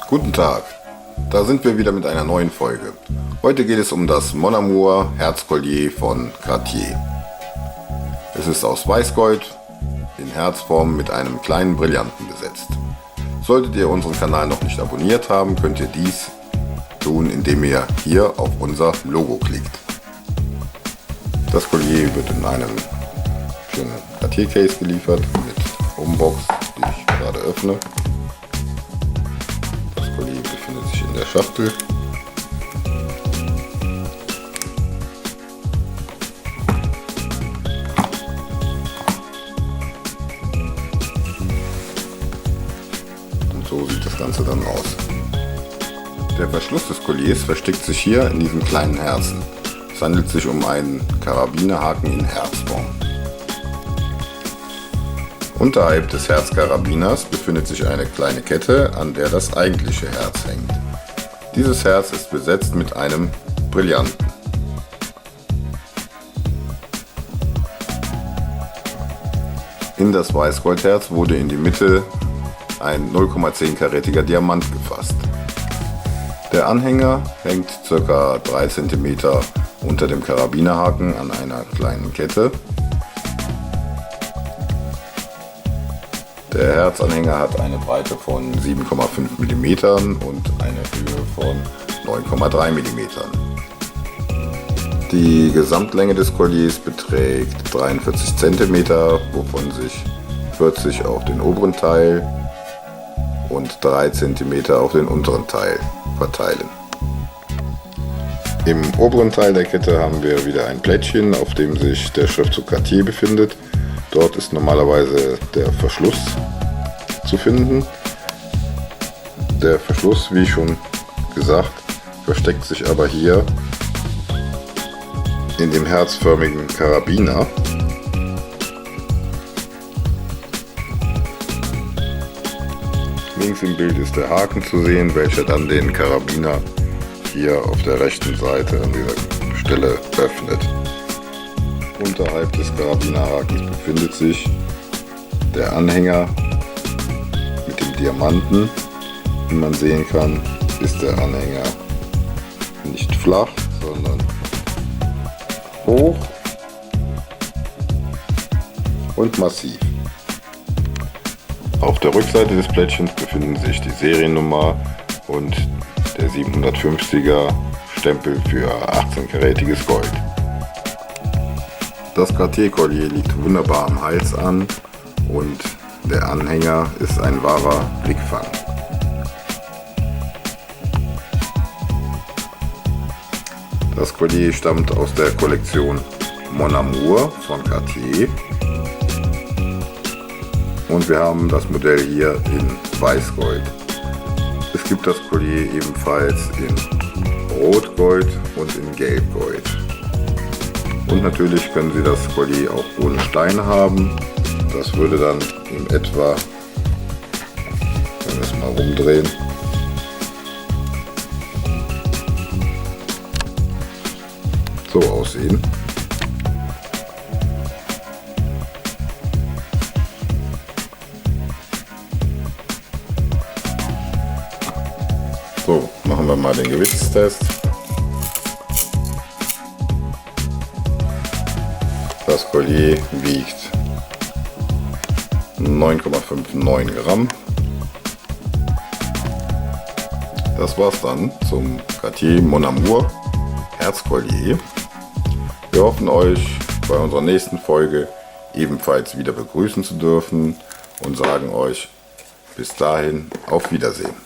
Guten Tag, da sind wir wieder mit einer neuen Folge. Heute geht es um das Mon Amour Herzcollier von Cartier. Es ist aus Weißgold in Herzform mit einem kleinen Brillanten besetzt. Solltet ihr unseren Kanal noch nicht abonniert haben, könnt ihr dies tun, indem ihr hier auf unser Logo klickt. Das Collier wird in einem schönen Cartier Case geliefert mit Umbox, die ich gerade öffne. Das Collier befindet sich in der Schachtel. Und so sieht das Ganze dann aus. Der Verschluss des Colliers versteckt sich hier in diesem kleinen Herzen. Es handelt sich um einen Karabinerhaken in Herzform. Unterhalb des Herzkarabiners befindet sich eine kleine Kette, an der das eigentliche Herz hängt. Dieses Herz ist besetzt mit einem Brillanten. In das Weißgoldherz wurde in die Mitte ein 0,10-karätiger Diamant gefasst. Der Anhänger hängt ca. 3 cm unter dem Karabinerhaken an einer kleinen Kette. Der Herzanhänger hat eine Breite von 7,5 mm und eine Höhe von 9,3 mm. Die Gesamtlänge des Colliers beträgt 43 cm, wovon sich 40 auf den oberen Teil und 3 cm auf den unteren Teil verteilen. Im oberen Teil der Kette haben wir wieder ein Plättchen, auf dem sich der Schriftzug Cartier befindet. Dort ist normalerweise der Verschluss zu finden. Der Verschluss, wie schon gesagt, versteckt sich aber hier in dem herzförmigen Karabiner. Links im Bild ist der Haken zu sehen, welcher dann den Karabiner hier auf der rechten Seite an dieser Stelle öffnet. Unterhalb des Karabinerhakens befindet sich der Anhänger mit dem Diamanten. Wie man sehen kann, ist der Anhänger nicht flach, sondern hoch und massiv. Auf der Rückseite des Plättchens befinden sich die Seriennummer und der 750er Stempel für 18-karätiges Gold. Das Cartier Collier liegt wunderbar am Hals an und der Anhänger ist ein wahrer Blickfang. Das Collier stammt aus der Kollektion Mon Amour von Cartier und wir haben das Modell hier in Weißgold. Es gibt das Collier ebenfalls in Rotgold und in Gelbgold. Und natürlich können Sie das Collier auch ohne Stein haben. Das würde dann in etwa, wenn wir es mal rumdrehen, so aussehen. So, machen wir mal den Gewichtstest. Das Collier wiegt 9,59 Gramm. Das war's dann zum Cartier Mon Amour Herzcollier. Wir hoffen, euch bei unserer nächsten Folge ebenfalls wieder begrüßen zu dürfen und sagen euch bis dahin auf Wiedersehen.